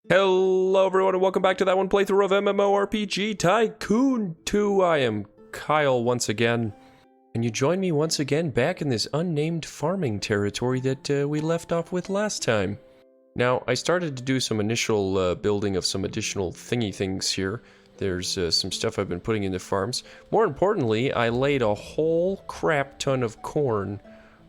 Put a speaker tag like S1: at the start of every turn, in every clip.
S1: Hello everyone and welcome back to that one playthrough of MMORPG Tycoon 2. I am Kyle once again, and you join me once again back in this unnamed farming territory that we left off with last time. Now, I started to do some initial building of some additional thingy things here. There's some stuff I've been putting into farms. More importantly, I laid a whole crap ton of corn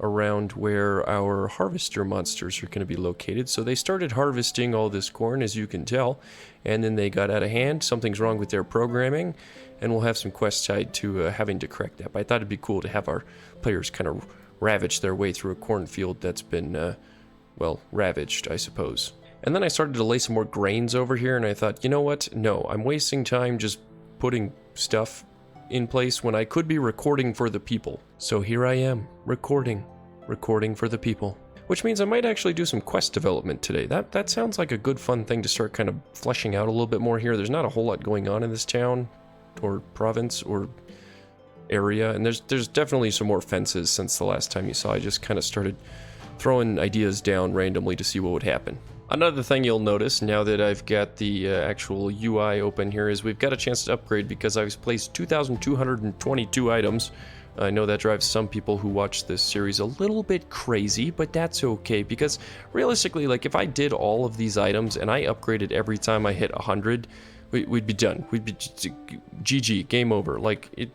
S1: around where our harvester monsters are going to be located. So they started harvesting all this corn, as you can tell, and then they got out of hand. Something's wrong with their programming, and we'll have some quests tied to having to correct that. But I thought it'd be cool to have our players kind of ravage their way through a cornfield that's been, well, ravaged, I suppose. And then I started to lay some more grains over here, and I thought, you know what? No, I'm wasting time just putting stuff in place when I could be recording for the people. So here I am, recording for the people. Which means I might actually do some quest development today. That sounds like a good fun thing to start kind of fleshing out a little bit more here. There's not a whole lot going on in this town, or province, or area, and there's definitely some more fences since the last time you saw. I just kind of started throwing ideas down randomly to see what would happen. Another thing you'll notice now that I've got the actual UI open here is we've got a chance to upgrade because I've placed 2,222 items. I know that drives some people who watch this series a little bit crazy, but that's okay because realistically, like if I did all of these items and I upgraded every time I hit 100, we'd be done. We'd be GG, game over. Like it.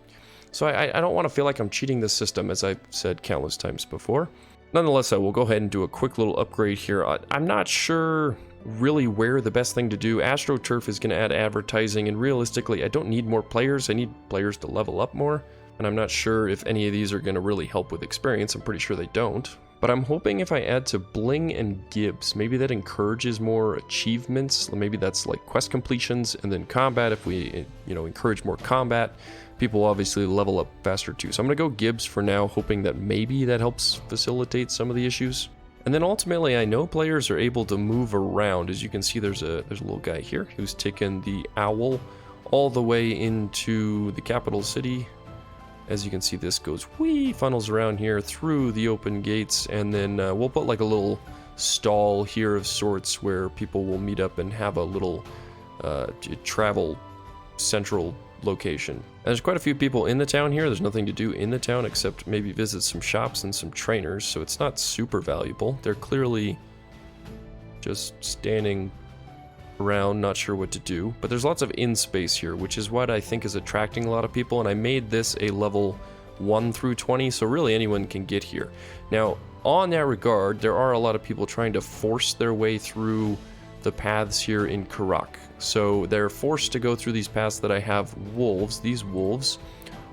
S1: So I don't want to feel like I'm cheating the system, as I've said countless times before. Nonetheless, I will go ahead and do a quick little upgrade here. I'm not sure really where the best thing to do. AstroTurf is going to add advertising, and realistically, I don't need more players. I need players to level up more, and I'm not sure if any of these are going to really help with experience. I'm pretty sure they don't. But I'm hoping if I add to Bling and Gibbs, maybe that encourages more achievements. Maybe that's like quest completions, and then combat. If we, encourage more combat, people obviously level up faster too. So I'm gonna go Gibbs for now, hoping that maybe that helps facilitate some of the issues. And then ultimately, I know players are able to move around. As you can see, there's a little guy here who's taken the owl all the way into the capital city. As you can see, this goes funnels around here through the open gates, and then we'll put like a little stall here of sorts where people will meet up and have a little travel central location. And there's quite a few people in the town here. There's nothing to do in the town except maybe visit some shops and some trainers, so it's not super valuable. They're clearly just standing around, not sure what to do, but there's lots of in space here, which is what I think is attracting a lot of people. And I made this a level 1 through 20, so really anyone can get here. Now, on that regard, there are a lot of people trying to force their way through the paths here in Karak. So they're forced to go through these paths that I have wolves. These wolves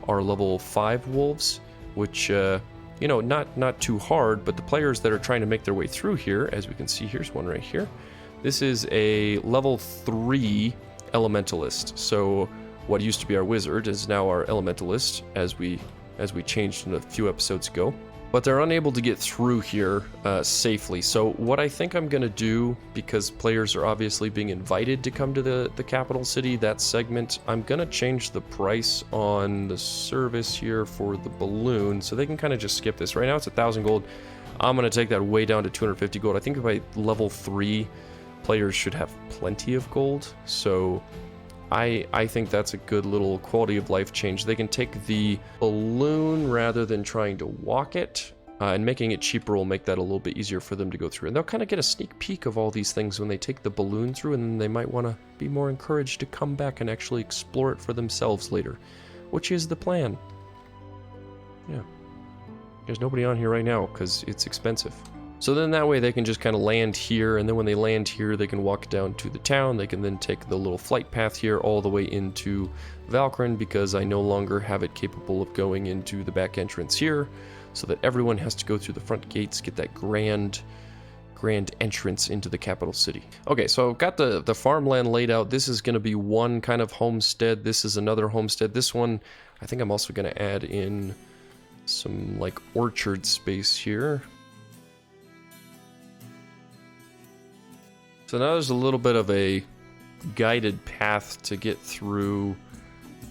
S1: are level 5 wolves, which, not too hard, but the players that are trying to make their way through here, as we can see, here's one right here. This is a level 3 elementalist. So what used to be our wizard is now our elementalist, as we changed in a few episodes ago. But they're unable to get through here safely. So what I think I'm going to do, because players are obviously being invited to come to the capital city, that segment, I'm going to change the price on the service here for the balloon, so they can kind of just skip this. Right now it's 1,000 gold. I'm going to take that way down to 250 gold. I think by level 3, players should have plenty of gold. So I think that's a good little quality of life change. They can take the balloon rather than trying to walk it, and making it cheaper will make that a little bit easier for them to go through. And they'll kind of get a sneak peek of all these things when they take the balloon through, and then they might want to be more encouraged to come back and actually explore it for themselves later, which is the plan. Yeah. There's nobody on here right now because it's expensive. So then that way they can just kind of land here, and then when they land here, they can walk down to the town. They can then take the little flight path here all the way into Valkyrin, because I no longer have it capable of going into the back entrance here, so that everyone has to go through the front gates, get that grand entrance into the capital city. Okay, so I've got the farmland laid out. This is going to be one kind of homestead. This is another homestead. This one, I think I'm also going to add in some like orchard space here. So now there's a little bit of a guided path to get through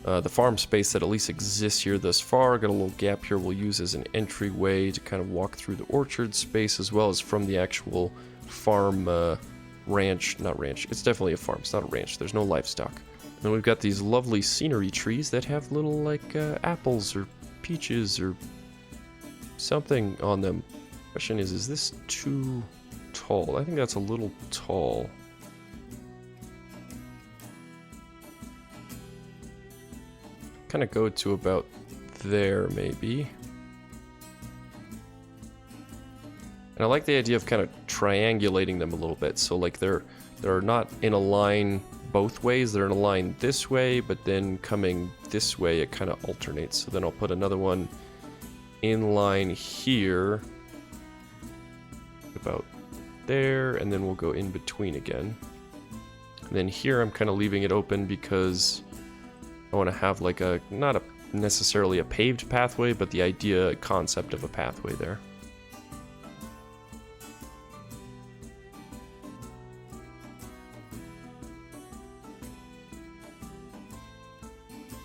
S1: the farm space that at least exists here thus far. Got a little gap here we'll use as an entryway to kind of walk through the orchard space, as well as from the actual farm ranch, not ranch, it's definitely a farm, it's not a ranch, there's no livestock. And then we've got these lovely scenery trees that have little, like, apples or peaches or something on them. Question is this too tall? I think that's a little tall. Kind of go to about there, maybe. And I like the idea of kind of triangulating them a little bit. So like they're not in a line both ways. They're in a line this way, but then coming this way, it kind of alternates. So then I'll put another one in line here, about there, and then we'll go in between again. And then here I'm kind of leaving it open because I want to have like a, not a necessarily a paved pathway, but the idea, concept of a pathway there.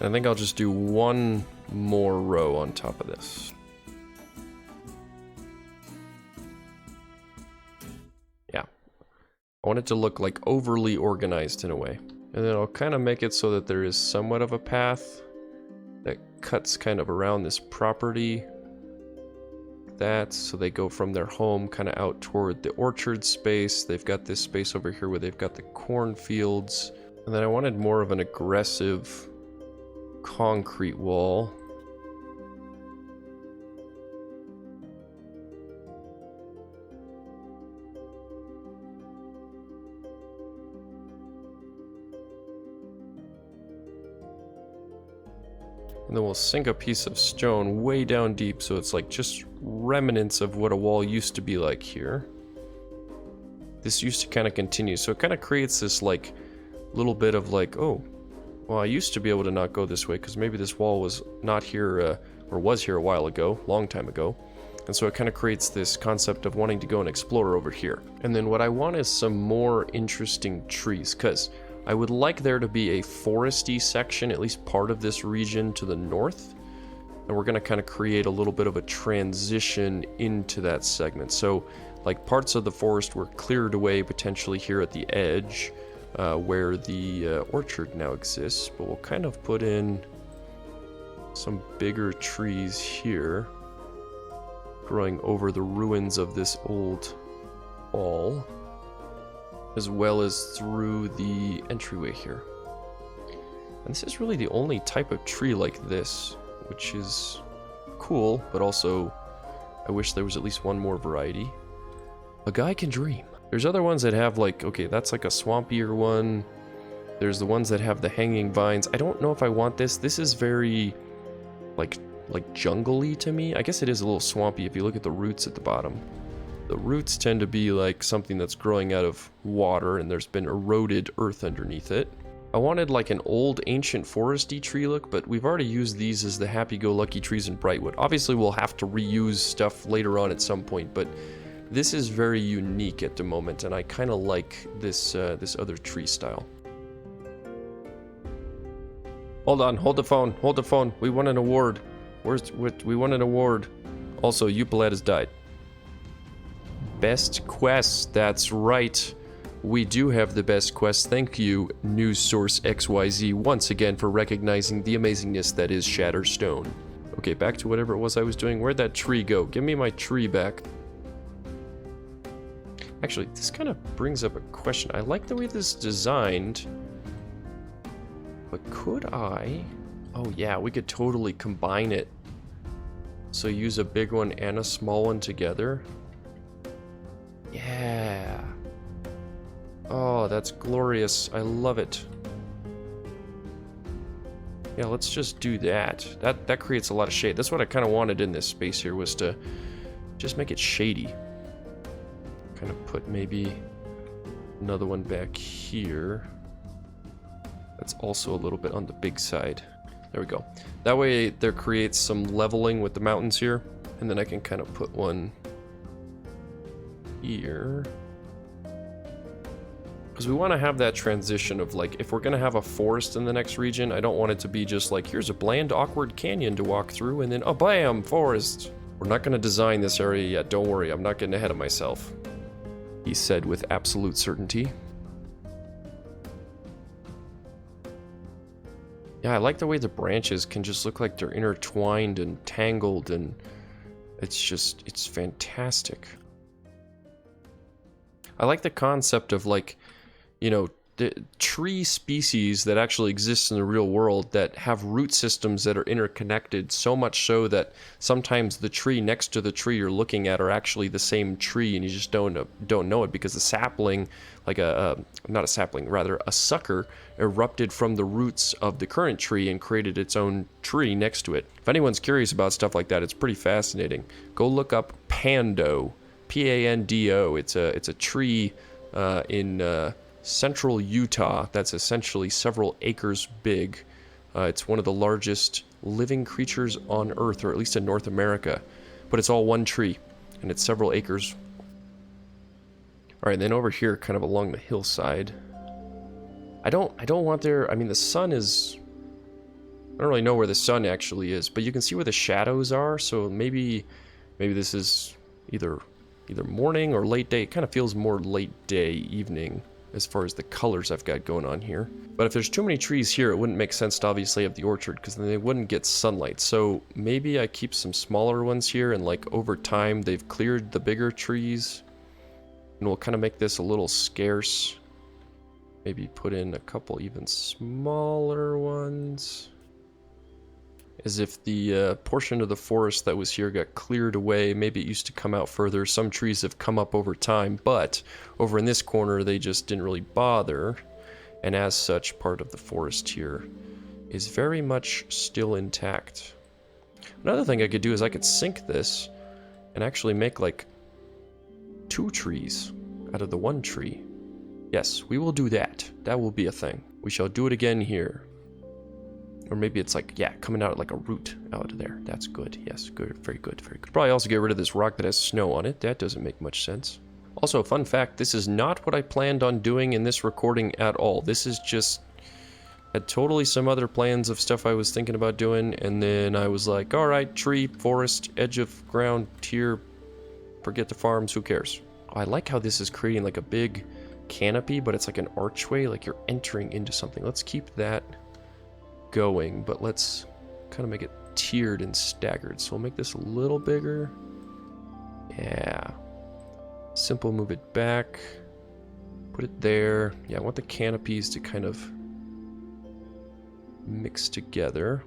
S1: I think I'll just do one more row on top of this. Yeah. I want it to look like overly organized in a way. And then I'll kind of make it so that there is somewhat of a path that cuts kind of around this property. That, so they go from their home kind of out toward the orchard space. They've got this space over here where they've got the cornfields. And then I wanted more of an aggressive concrete wall. And then we'll sink a piece of stone way down deep so it's like just remnants of what a wall used to be like here. This used to kind of continue, so it kind of creates this like little bit of like, oh, well, I used to be able to not go this way because maybe this wall was not here, or was here a while ago, long time ago. And so it kind of creates this concept of wanting to go and explore over here. And then what I want is some more interesting trees, because I would like there to be a foresty section, at least part of this region to the north. And we're going to kind of create a little bit of a transition into that segment. So like parts of the forest were cleared away potentially here at the edge. Where the orchard now exists, but we'll kind of put in some bigger trees here, growing over the ruins of this old wall, as well as through the entryway here. And this is really the only type of tree like this, which is cool, but also I wish there was at least one more variety. A guy can dream. There's other ones that have like, okay, that's like a swampier one. There's the ones that have the hanging vines. I don't know if I want this. This is very like jungle-y to me. I guess it is a little swampy if you look at the roots at the bottom. The roots tend to be like something that's growing out of water and there's been eroded earth underneath it. I wanted like an old ancient foresty tree look, but we've already used these as the happy-go-lucky trees in Brightwood. Obviously we'll have to reuse stuff later on at some point, but this is very unique at the moment, and I kind of like this this other tree style. Hold on, hold the phone, hold the phone. We won an award. We won an award. Also, Upalette has died. Best quest, that's right. We do have the best quest. Thank you, News Source XYZ, once again for recognizing the amazingness that is Shatter Stone. Okay, back to whatever it was I was doing. Where'd that tree go? Give me my tree back. Actually, this kind of brings up a question. I like the way this is designed, but could I? Oh yeah, we could totally combine it. So use a big one and a small one together. Yeah. Oh, that's glorious. I love it. Yeah, let's just do that. That creates a lot of shade. That's what I kind of wanted in this space here, was to just make it shady. Kind of put maybe another one back here. That's also a little bit on the big side. There we go. That way there creates some leveling with the mountains here. And then I can kind of put one here. Because we want to have that transition of like, if we're going to have a forest in the next region, I don't want it to be just like, here's a bland, awkward canyon to walk through, and then, oh, bam, forest. We're not going to design this area yet. Don't worry, I'm not getting ahead of myself. be said with absolute certainty. Yeah, I like the way the branches can just look like they're intertwined and tangled, and it's fantastic. I like the concept of, like, you know, the tree species that actually exist in the real world that have root systems that are interconnected, so much so that sometimes the tree next to the tree you're looking at are actually the same tree, and you just don't know it because the sapling, like not a sapling, rather a sucker, erupted from the roots of the current tree and created its own tree next to it. If anyone's curious about stuff like that, it's pretty fascinating. Go look up Pando, P-A-N-D-O. It's a tree in central Utah that's essentially several acres big. It's one of the largest living creatures on Earth, or at least in North America. But it's all one tree, and it's several acres. Alright, then over here, kind of along the hillside. I don't want there... I mean, the sun is... I don't really know where the sun actually is, but you can see where the shadows are, so maybe this is either morning or late day. It kind of feels more late day, evening, as far as the colors I've got going on here. But if there's too many trees here, it wouldn't make sense to obviously have the orchard, because then they wouldn't get sunlight. So maybe I keep some smaller ones here, and like over time they've cleared the bigger trees, and we'll kind of make this a little scarce. Maybe put in a couple even smaller ones. As if the portion of the forest that was here got cleared away. Maybe it used to come out further. Some trees have come up over time, but over in this corner they just didn't really bother. And as such, part of the forest here is very much still intact. Another thing I could do is I could sink this and actually make like 2 trees out of the 1 tree. Yes, we will do that. That will be a thing. We shall do it again here. Or maybe it's like, yeah, coming out like a root out of there. That's good. Yes, good. Very good. Very good. Probably also get rid of this rock that has snow on it. That doesn't make much sense. Also, fun fact, this is not what I planned on doing in this recording at all. This is just... had totally some other plans of stuff I was thinking about doing, and then I was like, alright, tree, forest, edge of ground, here, forget the farms, who cares? I like how this is creating like a big canopy, but it's like an archway, like you're entering into something. Let's keep that going, but let's kind of make it tiered and staggered. So we'll make this a little bigger. Yeah. Simple, move it back. Put it there. Yeah, I want the canopies to kind of mix together.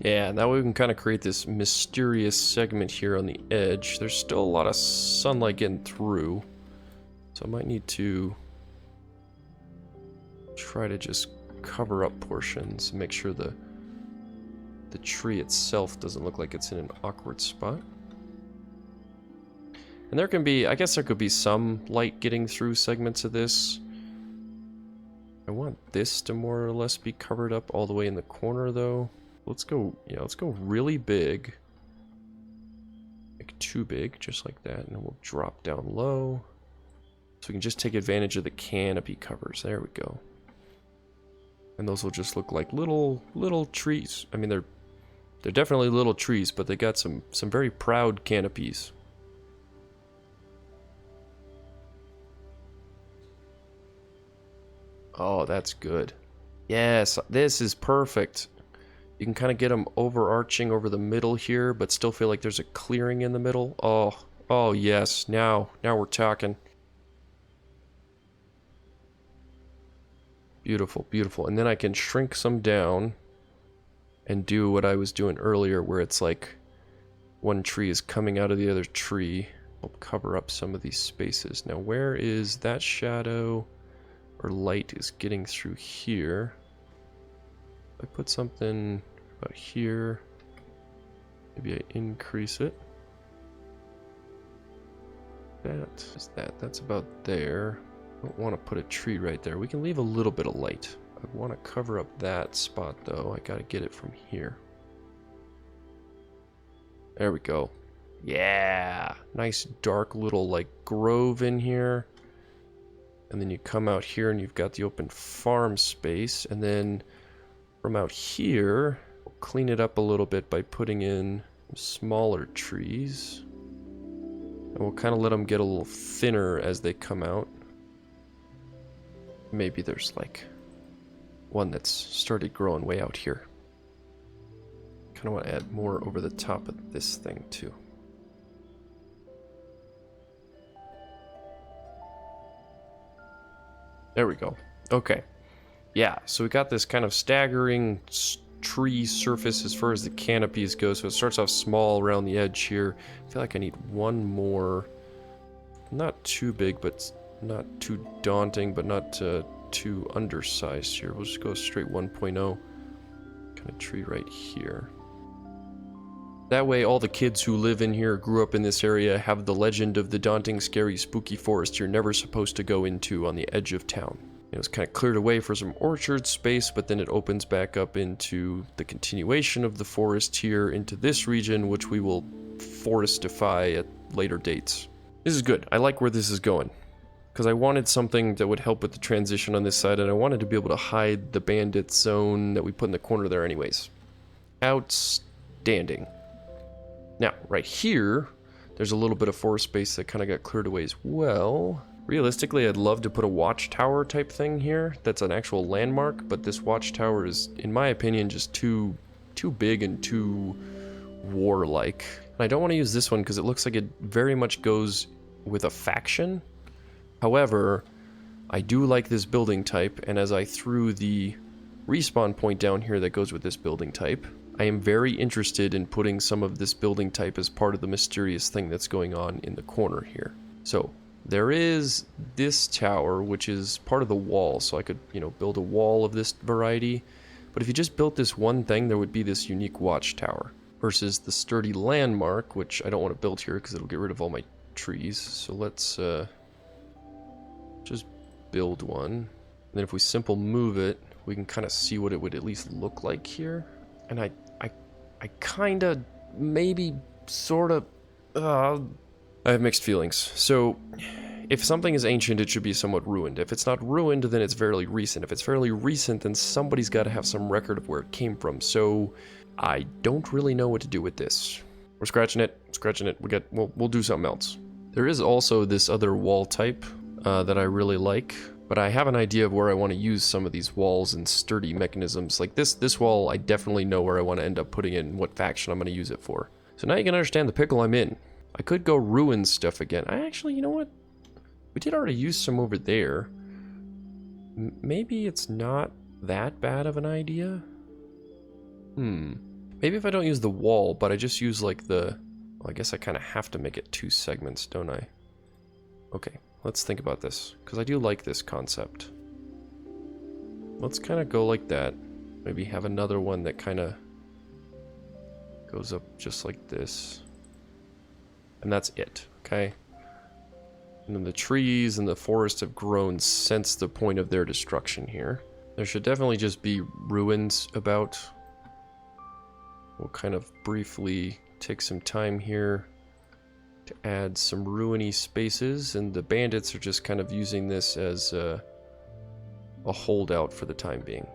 S1: Yeah, that way we can kind of create this mysterious segment here on the edge. There's still a lot of sunlight getting through, so I might need to try to just cover up portions, make sure the tree itself doesn't look like it's in an awkward spot. And there can be, I guess there could be some light getting through segments of this. I want this to more or less be covered up all the way in the corner though. Let's go, yeah, let's go really big. Like too big, just like that, and then we'll drop down low. So we can just take advantage of the canopy covers. There we go. And those will just look like little trees. I mean, they're definitely little trees, but they got some very proud canopies. Oh, that's good. Yes, this is perfect. You can kind of get them overarching over the middle here, but still feel like there's a clearing in the middle. Oh yes, now we're talking. Beautiful, beautiful. And then I can shrink some down and do what I was doing earlier, where it's like one tree is coming out of the other tree. I'll cover up some of these spaces. Now, where is that shadow or light is getting through here? I put something about here. Maybe I increase it. That's about there. I don't want to put a tree right there. We can leave a little bit of light. I want to cover up that spot though. I gotta get it from here. There we go. Yeah! Nice dark little like grove in here. And then you come out here and you've got the open farm space, and then From out here, we'll clean it up a little bit by putting in smaller trees. And we'll kind of let them get a little thinner as they come out. Maybe there's like one that's started growing way out here. Kind of want to add more over the top of this thing too. There we go. Okay. Yeah, so we got this kind of staggering tree surface as far as the canopies go. So it starts off small around the edge here. I feel like I need one more. Not too big, but not too daunting, but not too undersized here. We'll just go straight 1.0 kind of tree right here. That way all the kids who live in here, grew up in this area, have the legend of the daunting, scary, spooky forest you're never supposed to go into on the edge of town. It was kind of cleared away for some orchard space, but then it opens back up into the continuation of the forest here into this region, which we will forestify at later dates. This is good. I like where this is going, because I wanted something that would help with the transition on this side, and I wanted to be able to hide the bandit zone that we put in the corner there anyways. Outstanding. Now, right here, there's a little bit of forest space that kind of got cleared away as well. Realistically, I'd love to put a watchtower type thing here that's an actual landmark, but this watchtower is, in my opinion, just too big and too warlike. And I don't want to use this one because it looks like it very much goes with a faction. However, I do like this building type, and as I threw the respawn point down here that goes with this building type, I am very interested in putting some of this building type as part of the mysterious thing that's going on in the corner here. So there is this tower, which is part of the wall, so I could, build a wall of this variety. But if you just built this one thing, there would be this unique watchtower versus the sturdy landmark, which I don't want to build here because it'll get rid of all my trees. So let's just build one. And then if we simple move it, we can kind of see what it would at least look like here. And I kind of, maybe, sort of, I have mixed feelings. So, if something is ancient, it should be somewhat ruined. If it's not ruined, then it's fairly recent. If it's fairly recent, then somebody's got to have some record of where it came from. So, I don't really know what to do with this. We're scratching it. We'll do something else. There is also this other wall type that I really like. But I have an idea of where I want to use some of these walls and sturdy mechanisms. Like this wall, I definitely know where I want to end up putting in what faction I'm going to use it for. So now you can understand the pickle I'm in. I could go ruin stuff again. I actually, you know what? We did already use some over there. Maybe it's not that bad of an idea? Maybe if I don't use the wall, but I just use like the... Well, I guess I kind of have to make it 2 segments, don't I? Okay. Let's think about this, because I do like this concept. Let's kind of go like that. Maybe have another one that kind of goes up just like this. And that's it, okay? And then the trees and the forest have grown since the point of their destruction here. There should definitely just be ruins about. We'll kind of briefly take some time here to add some ruiny spaces, and the bandits are just kind of using this as a holdout for the time being.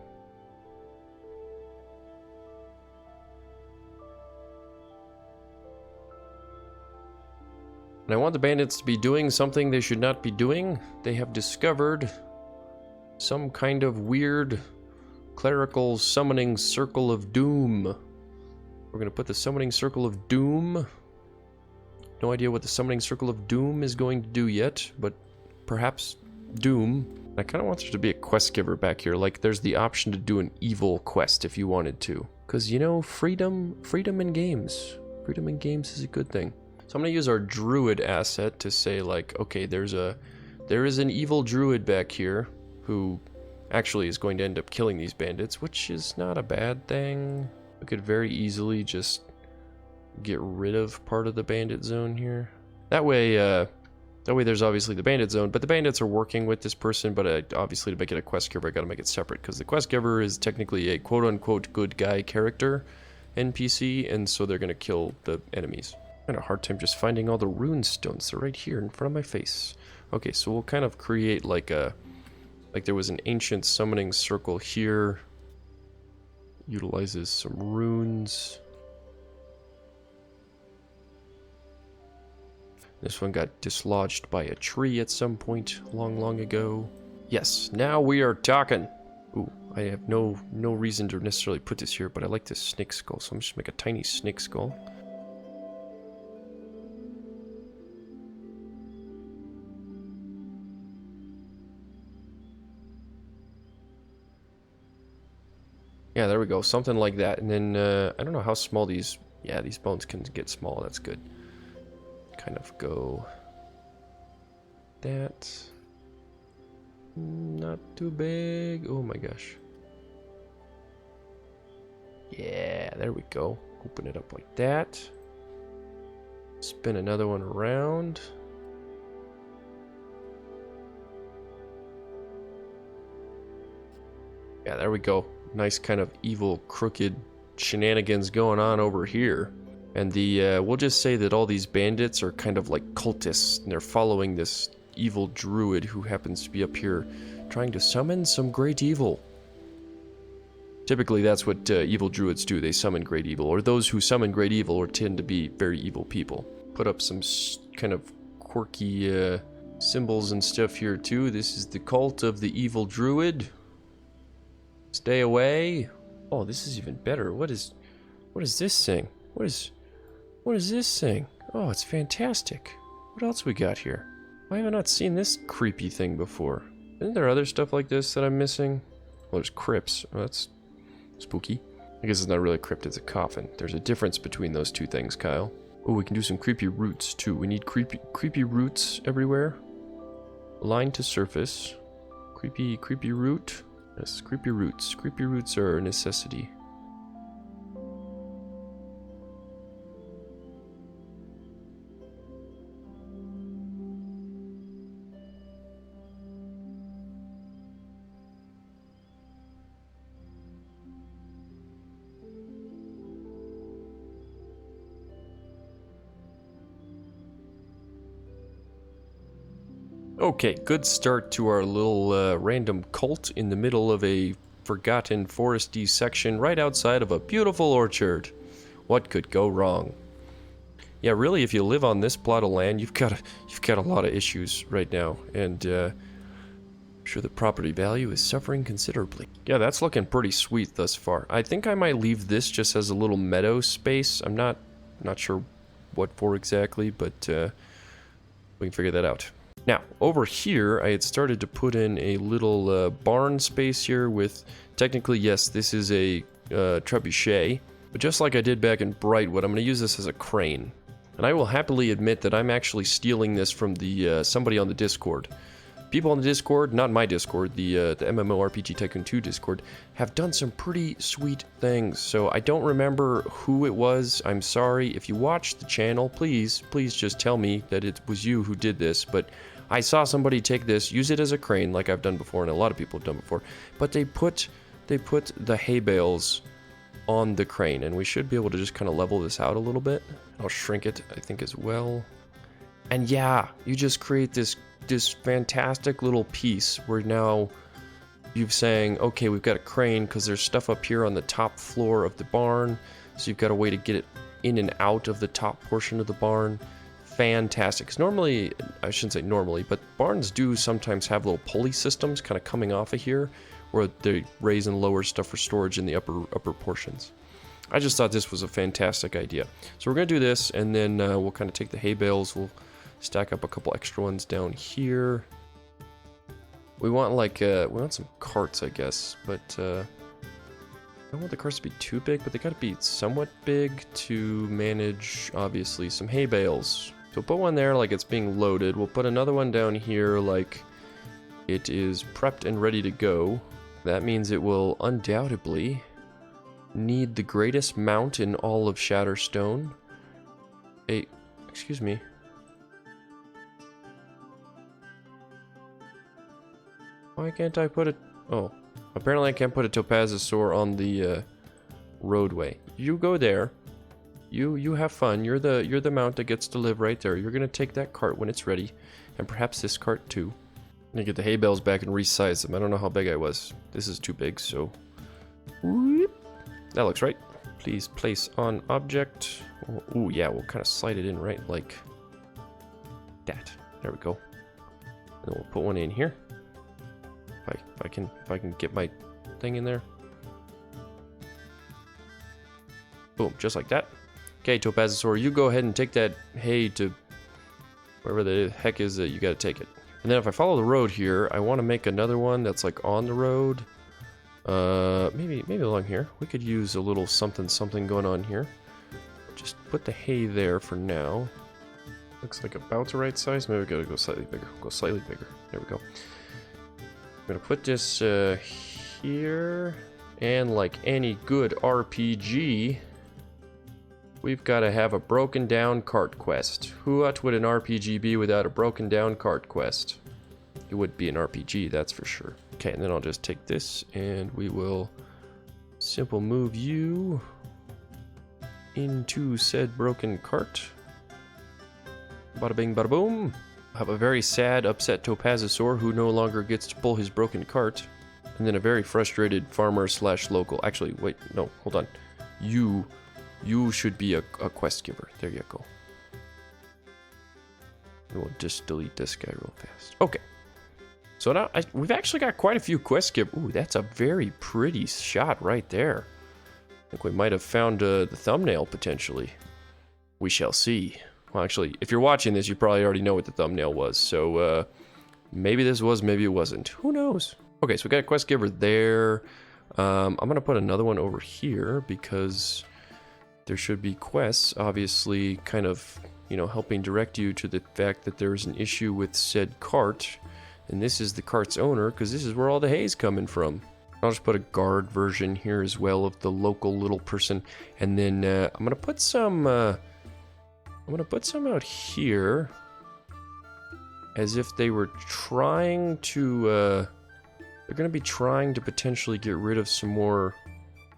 S1: And I want the bandits to be doing something they should not be doing. They have discovered some kind of weird clerical summoning circle of doom. We're going to put the summoning circle of doom. No idea what the summoning circle of doom is going to do yet, but perhaps doom. I kind of want there to be a quest giver back here. Like there's the option to do an evil quest if you wanted to. Because, freedom in games. Freedom in games is a good thing. So I'm going to use our druid asset to say like, okay, there is an evil druid back here who actually is going to end up killing these bandits, which is not a bad thing. We could very easily just get rid of part of the bandit zone here. That way there's obviously the bandit zone, but the bandits are working with this person, but obviously to make it a quest giver, I gotta make it separate, because the quest giver is technically a quote-unquote good guy character NPC, and so they're gonna kill the enemies. I had a hard time just finding all the rune stones. They're right here in front of my face. Okay, so we'll kind of create like there was an ancient summoning circle here. utilizes some runes. This one got dislodged by a tree at some point long ago. Yes, now we are talking. Ooh, I have no reason to necessarily put this here, but I like this snake skull, so I'm just gonna make a tiny snake skull. Yeah, there we go, something like that. And then, I don't know how small these... Yeah, these bones can get small, that's good. Kind of go... That... Not too big. Oh my gosh. Yeah, there we go. Open it up like that. Spin another one around. Yeah, there we go. Nice kind of evil, crooked shenanigans going on over here. And the, we'll just say that all these bandits are kind of like cultists, and they're following this evil druid who happens to be up here trying to summon some great evil. Typically that's what evil druids do, they summon great evil, or those who summon great evil or tend to be very evil people. Put up some kind of quirky symbols and stuff here too. This is the cult of the evil druid. Stay away. Oh, this is even better. What is this thing? What is this thing? Oh, it's fantastic. What else we got here? Why have I not seen this creepy thing before? Isn't there other stuff like this that I'm missing? Well, there's crypts. Oh, that's spooky. I guess it's not really a crypt, it's a coffin. There's a difference between those two things, Kyle. Oh, we can do some creepy roots too. We need creepy roots everywhere. Line to surface. Creepy root. Yes, creepy roots. Creepy roots are a necessity. Okay, good start to our little random cult in the middle of a forgotten foresty section right outside of a beautiful orchard. What could go wrong? Yeah, really, if you live on this plot of land, you've got a lot of issues right now, and I'm sure the property value is suffering considerably. Yeah, that's looking pretty sweet thus far. I think I might leave this just as a little meadow space. I'm not sure what for exactly, but we can figure that out. Now, over here, I had started to put in a little barn space here with, technically, yes, this is a trebuchet, but just like I did back in Brightwood, I'm going to use this as a crane. And I will happily admit that I'm actually stealing this from the somebody on the Discord. People on the Discord, not my Discord, the MMORPG Tycoon 2 Discord, have done some pretty sweet things. So I don't remember who it was. I'm sorry. If you watch the channel, please just tell me that it was you who did this. But I saw somebody take this, use it as a crane, like I've done before, and a lot of people have done before. But they put the hay bales on the crane, and we should be able to just kind of level this out a little bit. I'll shrink it, I think, as well. And yeah, you just create this fantastic little piece where now you're saying, okay, we've got a crane because there's stuff up here on the top floor of the barn, so you've got a way to get it in and out of the top portion of the barn. Fantastic. Because normally, I shouldn't say normally, but barns do sometimes have little pulley systems kind of coming off of here where they raise and lower stuff for storage in the upper portions. I just thought this was a fantastic idea. So we're going to do this, and then we'll kind of take the hay bales, we'll stack up a couple extra ones down here. We want like, we want some carts, I guess, but I don't want the carts to be too big, but they gotta be somewhat big to manage, obviously, some hay bales. So we'll put one there like it's being loaded. We'll put another one down here like it is prepped and ready to go. That means it will undoubtedly need the greatest mount in all of Shatterstone. Excuse me. Why can't I put it? Oh, apparently I can't put a Topazosaur on the roadway. You go there. You have fun. You're the mount that gets to live right there. You're gonna take that cart when it's ready, and perhaps this cart too. I'm gonna get the hay bales back and resize them. I don't know how big I was. This is too big, so. Whoop. That looks right. Please place on object. Ooh, yeah, we'll kind of slide it in right like that. There we go. And we'll put one in here. If I can get my thing in there. Boom, just like that. Okay, Topazosaur, you go ahead and take that hay to wherever the heck is that you gotta take it. And then if I follow the road here, I want to make another one that's like on the road. Maybe along here. We could use a little something going on here. Just put the hay there for now. Looks like about the right size. Maybe we gotta go slightly bigger. Go slightly bigger. There we go. I'm gonna put this here. And like any good RPG, we've got to have a broken down cart quest. What would an RPG be without a broken down cart quest? It would be an RPG, that's for sure. Okay, and then I'll just take this and we will simple move you into said broken cart. Bada bing, bada boom. I have a very sad, upset Topazosaur who no longer gets to pull his broken cart. And then a very frustrated farmer slash local. Actually, wait, no, hold on. You should be a quest giver. There you go. We'll just delete this guy real fast. Okay. So now we've actually got quite a few quest givers. Ooh, that's a very pretty shot right there. I think we might have found the thumbnail potentially. We shall see. Well, actually, if you're watching this, you probably already know what the thumbnail was. So maybe this was, maybe it wasn't. Who knows? Okay, so we got a quest giver there. I'm going to put another one over here because there should be quests, obviously, kind of, you know, helping direct you to the fact that there's an issue with said cart. And this is the cart's owner, because this is where all the hay's coming from. I'll just put a guard version here as well of the local little person. And then I'm going to put some... out here. As if they were trying to... they're going to be trying to potentially get rid of some more...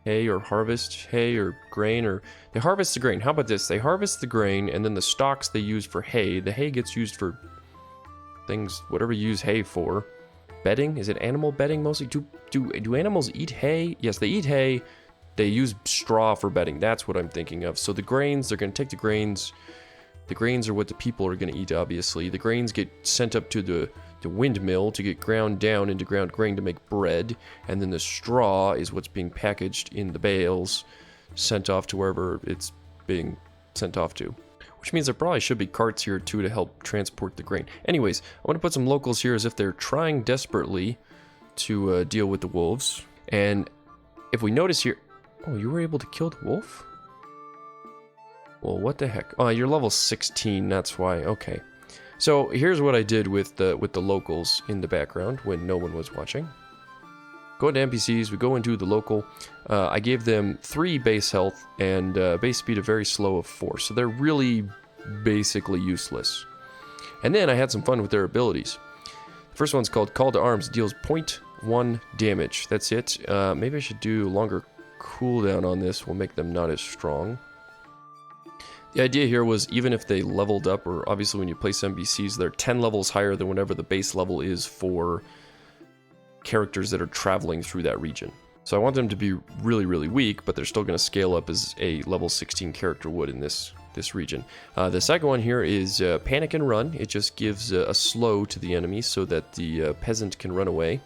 S1: hay or harvest hay or grain, or they harvest the grain. How about this? They harvest the grain and then the stalks they use for hay. The hay gets used for things, whatever you use hay for. Bedding? Is it animal bedding mostly? Do animals eat hay? Yes, they eat hay. They use straw for bedding. That's what I'm thinking of. So the grains, they're going to take the grains. The grains are what the people are going to eat, obviously. The grains get sent up to the windmill to get ground down into ground grain to make bread, and then the straw is what's being packaged in the bales, sent off to wherever it's being sent off to. Which means there probably should be carts here too to help transport the grain. Anyways, I want to put some locals here as if they're trying desperately to deal with the wolves. And if we notice here... Oh, you were able to kill the wolf? Well, what the heck? Oh, you're level 16, that's why. Okay. So here's what I did with the locals in the background when no one was watching. Go into NPCs, we go into the local. I gave them 3 base health and base speed of very slow of 4. So they're really basically useless. And then I had some fun with their abilities. The first one's called Call to Arms. It deals 0.1 damage. That's it. Maybe I should do longer cooldown on this. Will make them not as strong. The idea here was even if they leveled up, or obviously when you place NPCs, they're 10 levels higher than whatever the base level is for characters that are traveling through that region. So I want them to be really, really weak, but they're still going to scale up as a level 16 character would in this region. The second one here is Panic and Run. It just gives a slow to the enemy so that the peasant can run away.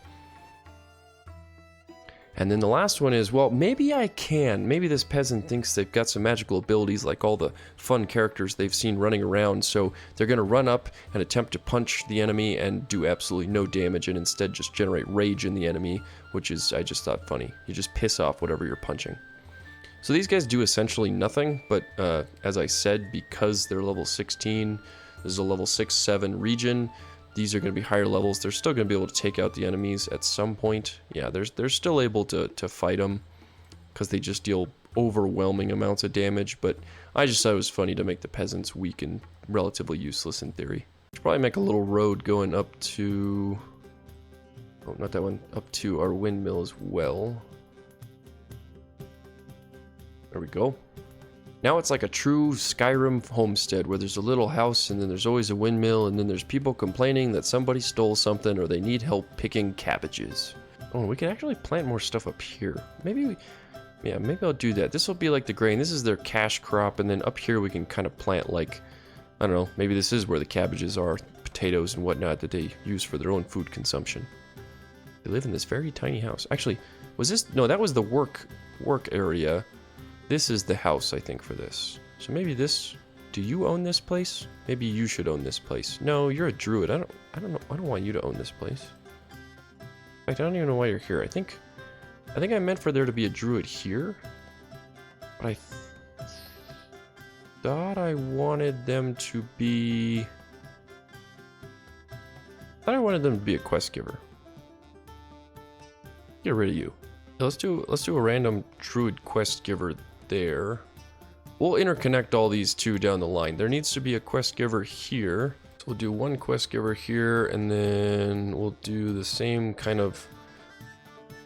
S1: And then the last one is, well, maybe I can. Maybe this peasant thinks they've got some magical abilities like all the fun characters they've seen running around, so they're going to run up and attempt to punch the enemy and do absolutely no damage and instead just generate rage in the enemy, which is, I just thought, funny. You just piss off whatever you're punching. So these guys do essentially nothing, but as I said, because they're level 16, this is a level 6-7 region, these are going to be higher levels. They're still going to be able to take out the enemies at some point. Yeah, they're still able to fight them because they just deal overwhelming amounts of damage. But I just thought it was funny to make the peasants weak and relatively useless in theory. Should probably make a little road going up to... Oh, not that one. Up to our windmill as well. There we go. Now it's like a true Skyrim homestead where there's a little house and then there's always a windmill and then there's people complaining that somebody stole something or they need help picking cabbages. Oh, we can actually plant more stuff up here. Maybe Yeah, maybe I'll do that. This will be like the grain. This is their cash crop, and then up here we can kind of plant like, I don't know, maybe this is where the cabbages are, potatoes and whatnot that they use for their own food consumption. They live in this very tiny house. Actually, was this, no, that was the work area. This is the house, I think, for this. So maybe this, do you own this place? Maybe you should own this place. No, you're a druid. I don't know. I don't want you to own this place. In fact, I don't even know why you're here. I think I meant for there to be a druid here. But I thought I wanted them to be... I thought I wanted them to be a quest giver. Get rid of you. Let's do a random druid quest giver there. We'll interconnect all these two down the line. There needs to be a quest giver here. So we'll do one quest giver here, and then we'll do the same kind of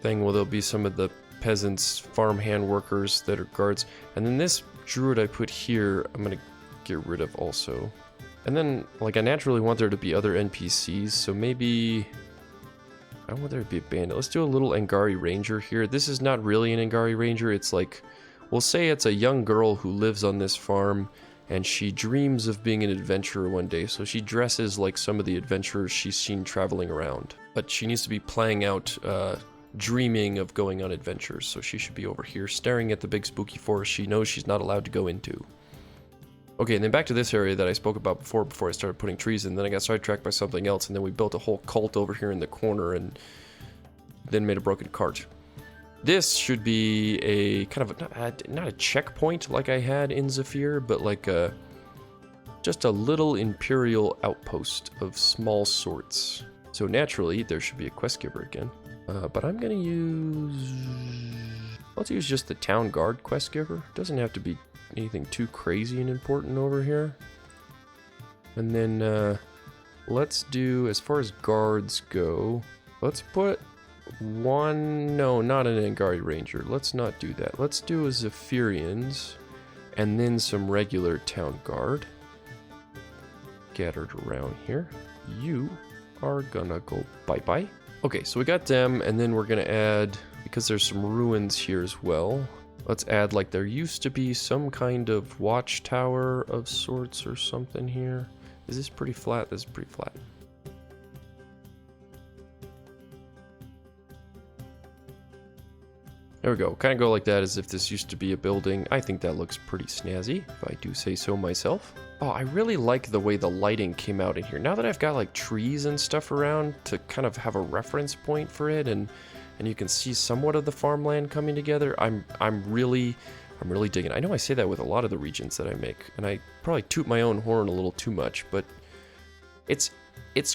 S1: thing where there'll be some of the peasants, farmhand workers that are guards. And then this druid I put here, I'm gonna get rid of also. And then, like, I naturally want there to be other NPCs, so maybe... I want there to be a bandit. Let's do a little Angari Ranger here. This is not really an Angari Ranger. It's like, we'll say it's a young girl who lives on this farm, and she dreams of being an adventurer one day. So she dresses like some of the adventurers she's seen traveling around. But she needs to be playing out, dreaming of going on adventures. So she should be over here, staring at the big spooky forest she knows she's not allowed to go into. Okay, and then back to this area that I spoke about before I started putting trees in. Then I got sidetracked by something else, and then we built a whole cult over here in the corner, and then made a broken cart. This should be a kind of not a checkpoint like I had in Zephyr, but like just a little imperial outpost of small sorts. So naturally, there should be a quest giver again. But I'm gonna use... Let's use just the town guard quest giver. Doesn't have to be anything too crazy and important over here. And then let's do, as far as guards go, let's put one, no, not an Angari Ranger. Let's not do that. Let's do a Zephyrians and then some regular town guard scattered around here. You are gonna go bye-bye. Okay, so we got them, and then we're gonna add, because there's some ruins here as well, let's add, like, there used to be some kind of watchtower of sorts or something here. Is this pretty flat? This is pretty flat. There we go. Kind of go like that as if this used to be a building. I think that looks pretty snazzy, if I do say so myself. Oh, I really like the way the lighting came out in here. Now that I've got, like, trees and stuff around to kind of have a reference point for it, and you can see somewhat of the farmland coming together, I'm really digging it. I know I say that with a lot of the regions that I make, and I probably toot my own horn a little too much, but it's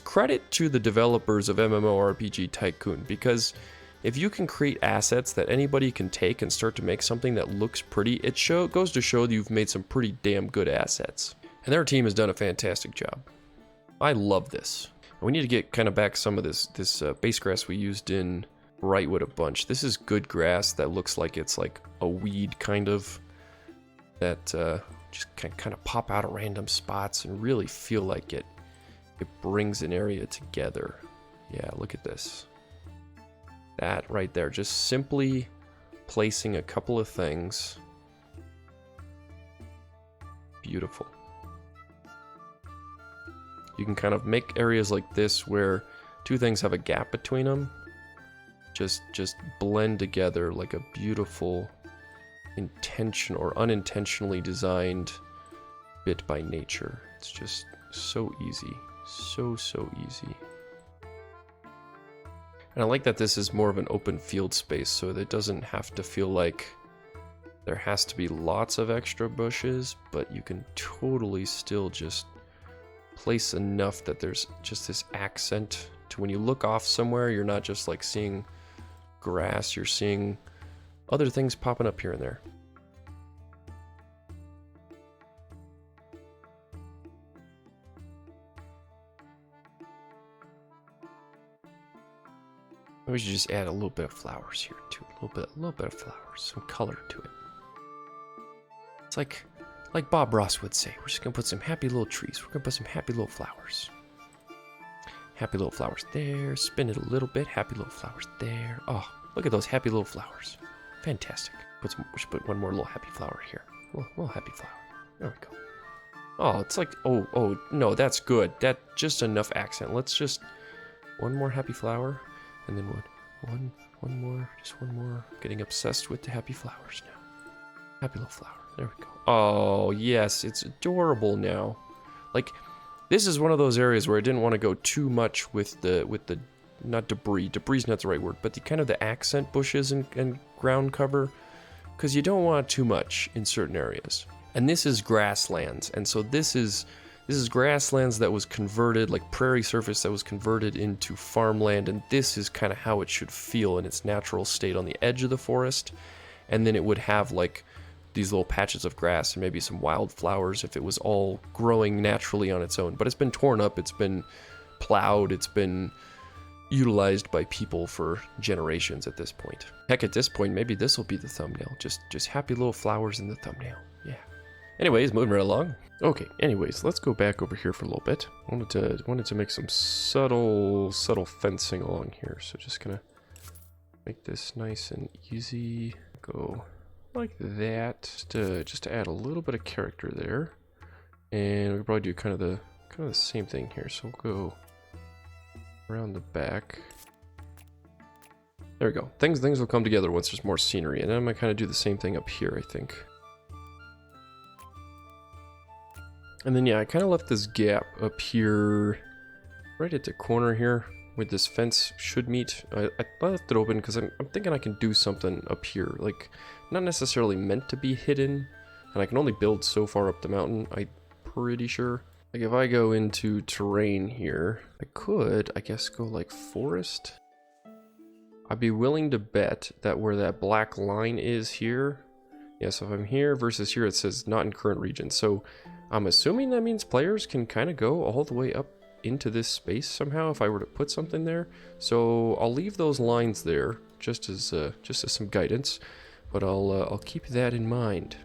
S1: credit to the developers of MMORPG Tycoon, because if you can create assets that anybody can take and start to make something that looks pretty, it goes to show that you've made some pretty damn good assets. And their team has done a fantastic job. I love this. We need to get kind of back some of this base grass we used in Brightwood a bunch. This is good grass that looks like it's like a weed kind of, that just can kind of pop out of random spots and really feel like it brings an area together. Yeah, look at this. That right there, just simply placing a couple of things. Beautiful. You can kind of make areas like this where two things have a gap between them. Just blend together like a beautiful, intentional or unintentionally designed bit by nature. It's just so easy. So easy. And I like that this is more of an open field space, so that it doesn't have to feel like there has to be lots of extra bushes, but you can totally still just place enough that there's just this accent to when you look off somewhere, you're not just like seeing grass, you're seeing other things popping up here and there. We should just add a little bit of flowers here too. A little bit of flowers, some color to it. It's like Bob Ross would say, we're just gonna put some happy little trees. We're gonna put some happy little flowers. Happy little flowers there. Spin it a little bit. Happy little flowers there. Oh, look at those happy little flowers. Fantastic. we should put one more little happy flower here. Little happy flower. There we go. Oh, it's like, oh, no, that's good. That, just enough accent. Let's just, one more happy flower, and then one more, just one more. I'm getting obsessed with the happy flowers now. Happy little flower. There we go. Oh, yes, it's adorable now. Like, this is one of those areas where I didn't want to go too much with the, not debris. Debris's not the right word, but the kind of the accent bushes and ground cover, because you don't want too much in certain areas. And this is grasslands, and so this is grasslands that was converted, like prairie surface that was converted into farmland, and this is kind of how it should feel in its natural state on the edge of the forest. And then it would have like these little patches of grass and maybe some wildflowers if it was all growing naturally on its own. But it's been torn up, it's been plowed, it's been utilized by people for generations at this point. Heck, at this point, maybe this will be the thumbnail. Just happy little flowers in the thumbnail. Yeah. Anyways, moving right along. Okay, anyways, let's go back over here for a little bit. Wanted to make some subtle fencing along here. So just gonna make this nice and easy. Go like that. Just to add a little bit of character there. And we could probably do kind of the same thing here. So we'll go around the back. There we go. Things will come together once there's more scenery. And then I'm gonna kind of do the same thing up here, I think. And then, yeah, I kind of left this gap up here, right at the corner here, where this fence should meet. I left it open because I'm thinking I can do something up here, like, not necessarily meant to be hidden, and I can only build so far up the mountain, I'm pretty sure. Like, if I go into terrain here, I could, I guess, go like forest. I'd be willing to bet that where that black line is here, yeah, so if I'm here versus here, it says not in current region, so I'm assuming that means players can kind of go all the way up into this space somehow if I were to put something there. So I'll leave those lines there just as some guidance, but I'll keep that in mind.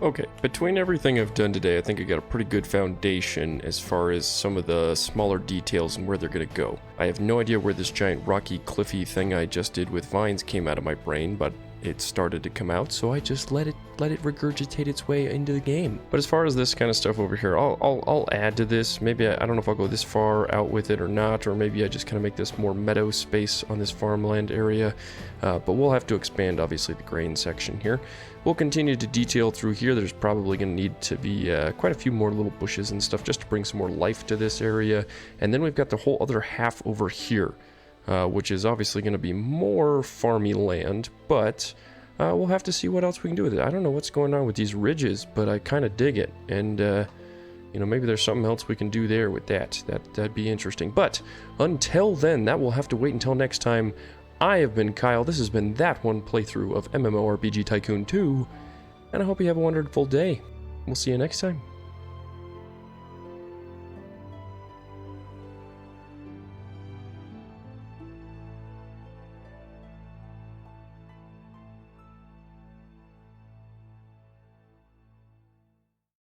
S1: Okay, between everything I've done today, I think I got a pretty good foundation as far as some of the smaller details and where they're going to go. I have no idea where this giant rocky cliffy thing I just did with vines came out of my brain, but it started to come out, so I just let it regurgitate its way into the game. But as far as this kind of stuff over here, I'll add to this. Maybe I don't know if I'll go this far out with it or not, or maybe I just kind of make this more meadow space on this farmland area. But we'll have to expand, obviously, the grain section here. We'll continue to detail through here. There's probably going to need to be quite a few more little bushes and stuff just to bring some more life to this area. And then we've got the whole other half over here. Which is obviously going to be more farmy land, but we'll have to see what else we can do with it. I don't know what's going on with these ridges, but I kind of dig it, and you know, maybe there's something else we can do there with that. That'd be interesting. But until then, that will have to wait until next time. I have been Kyle. This has been that one playthrough of MMORPG Tycoon 2, and I hope you have a wonderful day. We'll see you next time.